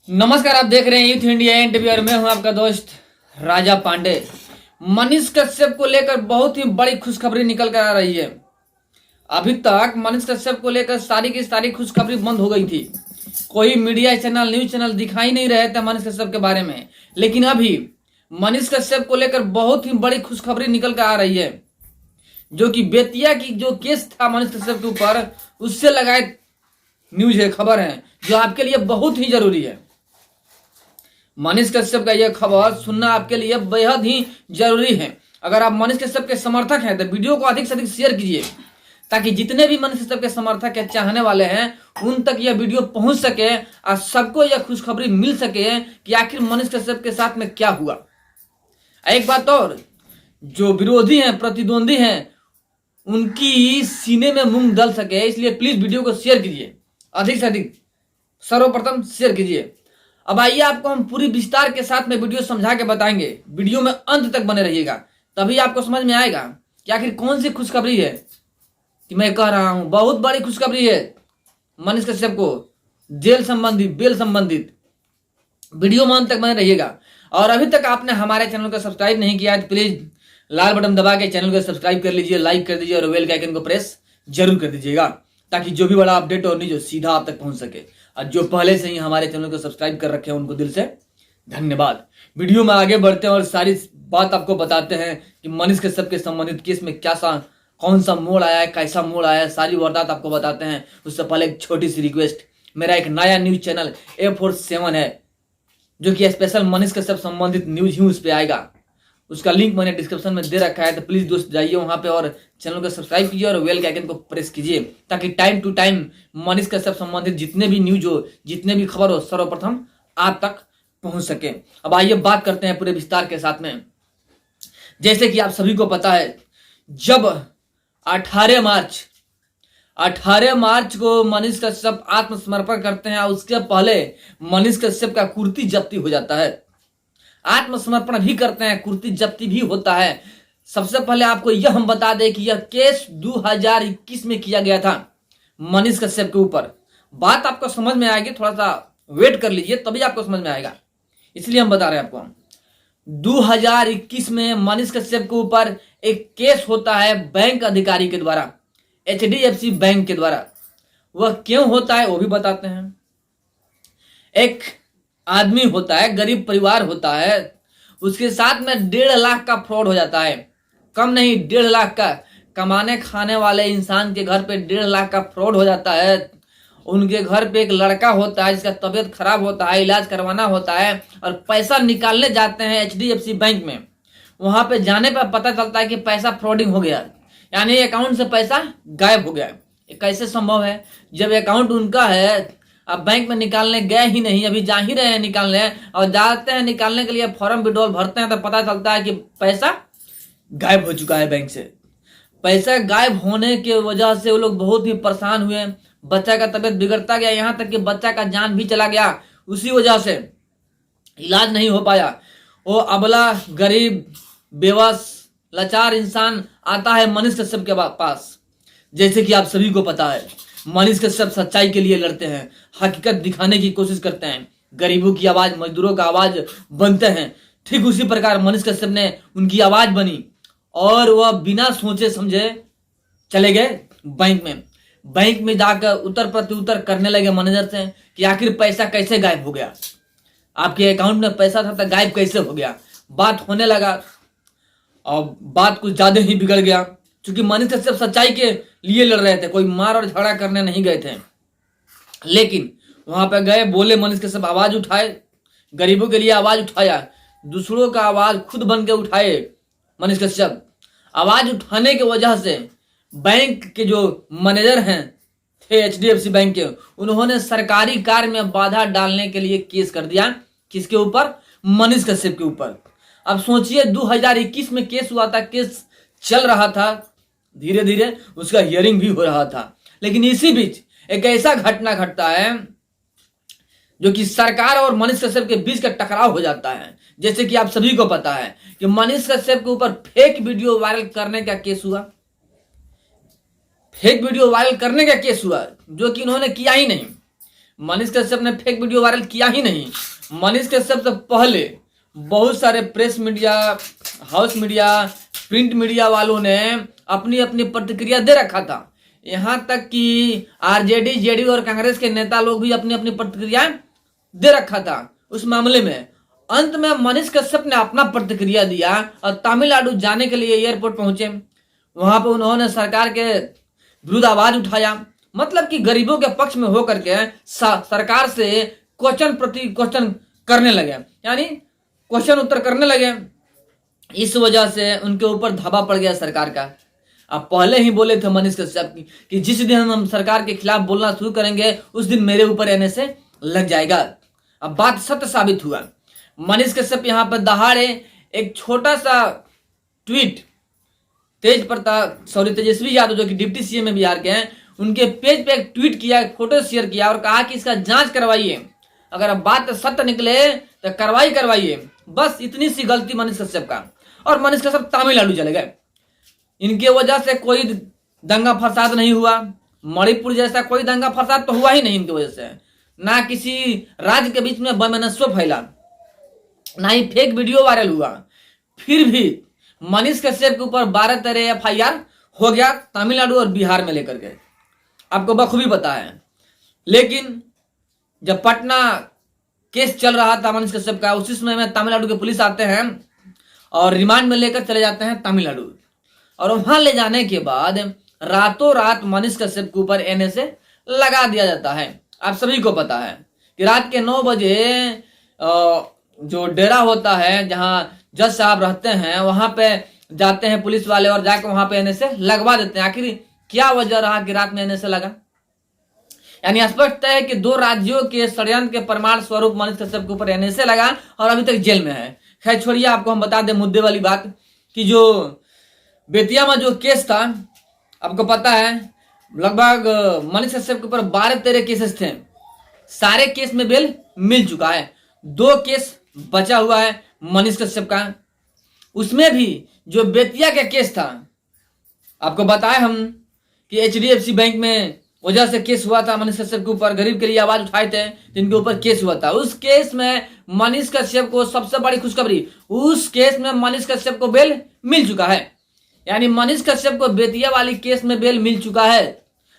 नमस्कार, आप देख रहे हैं यूथ इंडिया इंटरव्यू और मैं हूं आपका दोस्त राजा पांडे। मनीष कश्यप को लेकर बहुत ही बड़ी खुशखबरी निकल कर आ रही है। अभी तक मनीष कश्यप को लेकर सारी की सारी खुशखबरी बंद हो गई थी। कोई मीडिया चैनल, न्यूज चैनल दिखाई नहीं रहे थे मनीष कश्यप के बारे में, लेकिन अभी मनीष कश्यप को लेकर बहुत ही बड़ी खुशखबरी निकल कर आ रही है। जो कि बेतिया की जो केस था मनीष कश्यप के ऊपर, उससे लगाए न्यूज है, खबर है, जो आपके लिए बहुत ही जरूरी है। मनीष कश्यप का यह खबर सुनना आपके लिए बेहद ही जरूरी है। अगर आप मनीष कश्यप के समर्थक हैं तो वीडियो को अधिक से अधिक शेयर कीजिए, ताकि जितने भी मनीष कश्यप के समर्थक या चाहने वाले हैं उन तक यह वीडियो पहुंच सके और सबको यह खुशखबरी मिल सके कि आखिर मनीष कश्यप के साथ में क्या हुआ। एक बात और, जो विरोधी हैं, प्रतिद्वंदी हैं, उनकी सीने में मूंग डल सके, इसलिए प्लीज वीडियो को शेयर कीजिए, अधिक से अधिक सर्वप्रथम शेयर कीजिए। अब आइए आपको हम पूरी विस्तार के साथ में वीडियो समझा के बताएंगे। वीडियो में अंत तक बने रहिएगा, तभी आपको समझ में आएगा कि आखिर कौन सी खुशखबरी है कि मैं कह रहा हूं। बहुत बड़ी खुशखबरी है मनीष कश्यप को जेल संबंधित, बेल संबंधित। वीडियो में अंत तक बने रहिएगा। और अभी तक आपने हमारे चैनल को सब्सक्राइब नहीं किया है तो प्लीज लाल बटन दबा के चैनल को सब्सक्राइब कर लीजिए, लाइक कर दीजिए और बेल के आइकन को प्रेस जरूर कर दीजिएगा, ताकि जो भी बड़ा अपडेट और न्यूज हो सीधा आप तक पहुंच सके। और जो पहले से ही हमारे चैनल को सब्सक्राइब कर रखे हैं उनको दिल से धन्यवाद। वीडियो में आगे बढ़ते हैं और सारी बात आपको बताते हैं कि मनीष कश्यप के संबंधित केस में कौन सा मोड़ आया है, कैसा मोड़ आया है, सारी वारदात आपको बताते हैं। उससे पहले एक छोटी सी रिक्वेस्ट, मेरा एक नया न्यूज चैनल A47 है, जो कि स्पेशल मनीष कश्यप संबंधित न्यूज ही उस पर आएगा। उसका लिंक मैंने डिस्क्रिप्शन में दे रखा है, तो प्लीज दोस्त जाइए वहां पे और चैनल को सब्सक्राइब कीजिए और बेल के आइकन को प्रेस कीजिए, ताकि time to time Manish Kashyap संबंधित जितने भी न्यूज हो, जितने भी खबर हो, सर्वप्रथम आप तक पहुंच सके। अब आइए बात करते हैं पूरे विस्तार के साथ में। जैसे कि आप सभी को पता है, जब 18 मार्च को मनीष कश्यप आत्मसमर्पण करते हैं, उसके पहले मनीष कश्यप का कुर्ती जब्ती हो जाता है। आत्मसमर्पण भी करते हैं, कुर्ती जब्ती भी होता है। सबसे पहले आपको यह हम बता दें कि यह केस 2021 में किया गया था मनीष कश्यप के ऊपर। बात आपको समझ में आएगी, थोड़ा सा वेट कर लीजिए तभी आपको समझ में आएगा, इसलिए हम बता रहे हैं आपको। 2021 में मनीष कश्यप के ऊपर एक केस होता है बैंक अधिकारी के द्वारा, HDFC बैंक के द्वारा। वह क्यों होता है वो भी बताते हैं। एक आदमी होता है, गरीब परिवार होता है, उसके साथ में 1.5 लाख का फ्रॉड हो जाता है। कम नहीं, 1.5 लाख का। कमाने खाने वाले इंसान के घर पे 1.5 लाख का फ्रॉड हो जाता है। उनके घर पे एक लड़का होता है जिसका तबीयत खराब होता है, इलाज करवाना होता है, और पैसा निकालने जाते हैं HDFC बैंक में। वहां पे जाने पर पता चलता है कि पैसा फ्रॉडिंग हो गया, यानी अकाउंट से पैसा गायब हो गया। ये कैसे संभव है जब अकाउंट उनका है? अब बैंक में निकालने गए ही नहीं, अभी जा ही रहे हैं निकालने, और जाते हैं निकालने के लिए फॉर्म विड्रॉल भरते हैं तो पता चलता है कि पैसा गायब हो चुका है बैंक से। पैसा गायब होने की वजह से वो लोग बहुत ही परेशान हुए। बच्चा का तबीयत बिगड़ता गया, यहाँ तक कि बच्चा का जान भी चला गया। उसी वजह से इलाज नहीं हो पाया। वो अबला, गरीब, बेबस, लाचार इंसान आता है मनीष कश्यप के पास। जैसे कि आप सभी को पता है, मनीष कश्यप सच्चाई के लिए लड़ते हैं, हकीकत दिखाने की कोशिश करते हैं, गरीबों की आवाज, मजदूरों का आवाज बनते हैं। ठीक उसी प्रकार मनीष कश्यप ने उनकी आवाज बनी और वह बिना सोचे समझे चले गए बैंक में जाकर उत्तर प्रत्युत्तर करने लगे मैनेजर से कि आखिर पैसा कैसे गायब हो गया, आपके अकाउंट में पैसा था तो गायब कैसे हो गया। बात होने लगा और बात कुछ ज्यादा ही बिगड़ गया, क्योंकि मनीष कश्यप सच्चाई के लिए लड़ रहे थे, कोई मार और झगड़ा करने नहीं गए थे। लेकिन वहां पे गए, बोले मनीष कश्यप, आवाज उठाए, गरीबों के लिए आवाज उठाया, दूसरों का आवाज खुद बन के उठाए मनीष कश्यप। आवाज उठाने की वजह से बैंक के जो मैनेजर हैं थे HDFC बैंक के, उन्होंने सरकारी कार्य में बाधा डालने के लिए केस कर दिया। किसके ऊपर? मनीष कश्यप के ऊपर। अब सोचिए, 2021 में केस हुआ था, केस चल रहा था, धीरे धीरे उसका हियरिंग भी हो रहा था। लेकिन इसी बीच एक ऐसा घटना घटता है जो कि सरकार और मनीष कश्यप के बीच का टकराव हो जाता है। जैसे कि आप सभी को पता है कि मनीष कश्यप के ऊपर फेक वीडियो वायरल करने का केस हुआ। फेक वीडियो वायरल करने का केस हुआ जो कि उन्होंने किया ही नहीं। मनीष कश्यप ने फेक वीडियो वायरल किया ही नहीं। मनीष कश्यप से पहले बहुत सारे press media, house media, print media वालों ने अपनी अपनी प्रतिक्रिया दे रखा था। यहां तक कि आरजेडी, जेडीयू और कांग्रेस के नेता लोग भी अपनी अपनी प्रतिक्रिया दे रखा था उस मामले में। अंत में मनीष कश्यप ने अपना प्रतिक्रिया दिया और तमिलनाडु जाने के लिए एयरपोर्ट पहुंचे। वहां पर उन्होंने सरकार के विरुद्ध आवाज उठाया, मतलब कि गरीबों के पक्ष में होकर के सरकार से क्वेश्चन प्रति क्वेश्चन करने लगे, यानी क्वेश्चन उत्तर करने लगे। इस वजह से उनके ऊपर धावा पड़ गया सरकार का। अब पहले ही बोले थे मनीष कश्यप कि जिस दिन हम सरकार के खिलाफ बोलना शुरू करेंगे उस दिन मेरे ऊपर एनएसए लग जाएगा। अब बात सत्य साबित हुआ। मनीष कश्यप यहाँ पर दहाड़े एक छोटा सा ट्वीट तेजस्वी यादव जो कि डिप्टी सीएम में बिहार के हैं, उनके पेज पे एक ट्वीट किया, फोटो शेयर किया और कहा कि इसका जांच करवाइए, अगर अब बात सत्य निकले तो कार्रवाई करवाइए। बस इतनी सी गलती मनीष कश्यप का। और मनीष कश्यप तमिलनाडु चले गए। इनके वजह से कोई दंगा फसाद नहीं हुआ, मणिपुर जैसा कोई दंगा फसाद तो हुआ ही नहीं इनकी वजह से। ना किसी राज्य के बीच में वैमनस्य फैला, ना ही फेक वीडियो वायरल हुआ। फिर भी मनीष कश्यप के ऊपर 12-13 FIR हो गया तमिलनाडु और बिहार में लेकर के, आपको बखूबी पता है। लेकिन जब पटना केस चल रहा था मनीष कश्यप का, उसी समय में तमिलनाडु के पुलिस आते हैं और रिमांड में लेकर चले जाते हैं तमिलनाडु। और वहां ले जाने के बाद रातों रात मनीष कश्यप के ऊपर एनएसए लगा दिया जाता है। आप सभी को पता है कि रात के 9 बजे जो डेरा होता है जहां जज साहब रहते हैं, वहां पे जाते हैं पुलिस वाले और जाकर वहां पे एनएसए लगवा देते हैं। आखिर क्या वजह रहा कि रात में एनएसए लगा? यानी स्पष्ट है कि 2 राज्यों के षड्यंत्र के प्रमाण स्वरूप मनीष कश्यप के ऊपर एनएसए लगा और अभी तक जेल में है। खैर छोड़िए, आपको हम बता दें मुद्दे वाली बात कि जो बेतिया में जो केस था, आपको पता है लगभग मनीष कश्यप के ऊपर 12-13 केसेस थे। सारे केस में बेल मिल चुका है। 2 केस बचा हुआ है मनीष कश्यप का। उसमें भी जो बेतिया का केस था, आपको बताया हम कि HDFC बैंक में वजह से केस हुआ था मनीष कश्यप के ऊपर, गरीब के लिए आवाज उठाए थे जिनके ऊपर केस हुआ था। उस केस में मनीष कश्यप को सबसे बड़ी खुशखबरी, उस केस में मनीष कश्यप को बेल मिल चुका है। यानी मनीष कश्यप को बेतिया वाली केस में बेल मिल चुका है।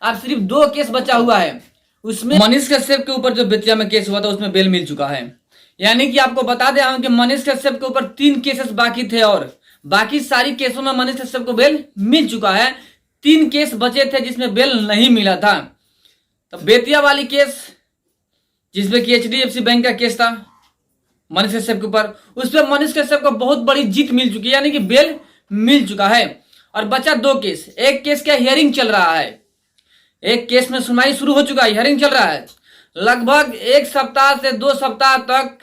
अब सिर्फ 2 केस बचा हुआ है, उसमें मनीष कश्यप के ऊपर जो बेतिया में केस हुआ था उसमें बेल मिल चुका है। यानी कि आपको बता दें हम कि मनीष कश्यप के ऊपर 3 केसेस बाकी थे और बाकी सारी केसों में मनीष कश्यप को बेल मिल चुका है। 3 केस बचे थे जिसमें बेल नहीं मिला था। तो बेतिया वाली केस जिसमें कि HDFC बैंक का केस था मनीष कश्यप के ऊपर, उसमें मनीष कश्यप को बहुत बड़ी जीत मिल चुकी है, यानी कि बेल मिल चुका है। और बचा 2 केस। एक केस का हियरिंग चल रहा है, एक केस में सुनवाई शुरू हो चुका है, हियरिंग चल रहा है। लगभग 1 सप्ताह से 2 सप्ताह तक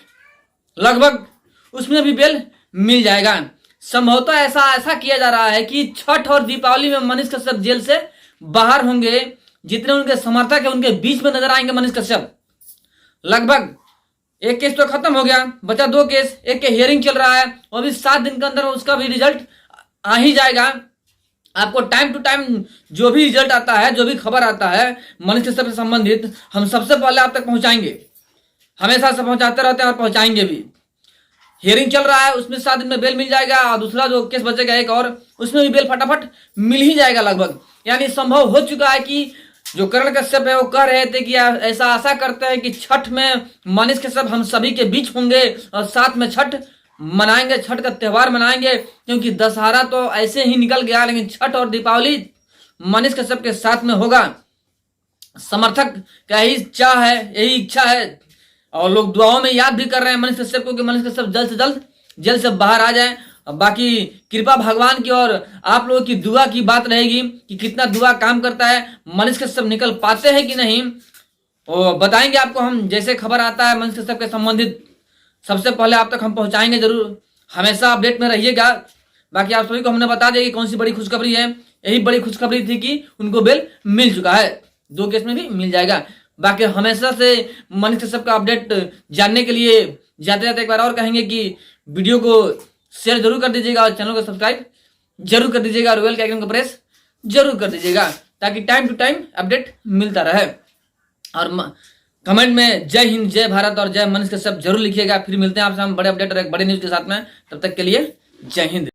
लगभग उसमें भी बेल मिल जाएगा। संभवतः ऐसा किया जा रहा है कि छठ और दीपावली में मनीष कश्यप जेल से बाहर होंगे। जितने उनके समर्थक है उनके बीच में नजर आएंगे मनीष कश्यप। लगभग एक केस तो खत्म हो गया, बचा 2 केस। एक के हियरिंग चल रहा है और अभी 7 दिन के अंदर उसका भी रिजल्ट आ ही जाएगा। आपको टाइम टू टाइम जो भी रिजल्ट आता है, जो भी खबर आता है मनीष कश्यप से संबंधित, हम सबसे पहले आप तक पहुंचाएंगे। हमेशा से पहुंचाते रहते हैं और पहुंचाएंगे भी। हियरिंग चल रहा है, उसमें 7 दिन में बेल मिल जाएगा और दूसरा जो केस बचेगा एक और, उसमें भी बेल फटाफट मिल ही जाएगा लगभग। यानी संभव हो चुका है कि जो करण कश्यप है वो कह रहे थे कि ऐसा आशा करते हैं कि छठ में मनीष कश्यप हम सभी के बीच होंगे और साथ में छठ मनाएंगे, छठ का त्यौहार मनाएंगे। क्योंकि दशहरा तो ऐसे ही निकल गया, लेकिन छठ और दीपावली मनीष कश्यप के साथ में होगा। समर्थक का यही चाह है, यही इच्छा है और लोग दुआओं में याद भी कर रहे हैं मनीष कश्यप को कि मनीष कश्यप जल्द से जल्द जेल से बाहर आ जाए। बाकी कृपा भगवान की और आप लोगों की दुआ की बात रहेगी कि कितना दुआ काम करता है, मनीष कश्यप निकल पाते हैं कि नहीं, और बताएंगे आपको हम। जैसे खबर आता है मनीष कश्यप के संबंधित सबसे पहले आप तक हम पहुंचाएंगे जरूर। हमेशा अपडेट में रहिएगा। बाकी आप सभी को हमने बता दिया कि कौन सी बड़ी खुशखबरी है। यही बड़ी खुशखबरी थी कि उनको बेल मिल चुका है, 2 केस में भी मिल जाएगा। बाकी हमेशा से मनीष कश्यप का अपडेट जानने के लिए जाते जाते एक बार और कहेंगे कि वीडियो को शेयर जरूर कर दीजिएगा और चैनल को सब्सक्राइब जरूर कर दीजिएगा और बेल के आइकन को प्रेस जरूर कर दीजिएगा ताकि टाइम टू टाइम अपडेट मिलता रहे। और कमेंट में जय हिंद, जय भारत और जय मनुष्य के सब जरूर लिखिएगा। फिर मिलते हैं आपसे हम बड़े अपडेट और एक बड़े न्यूज के साथ में। तब तक के लिए जय हिंद।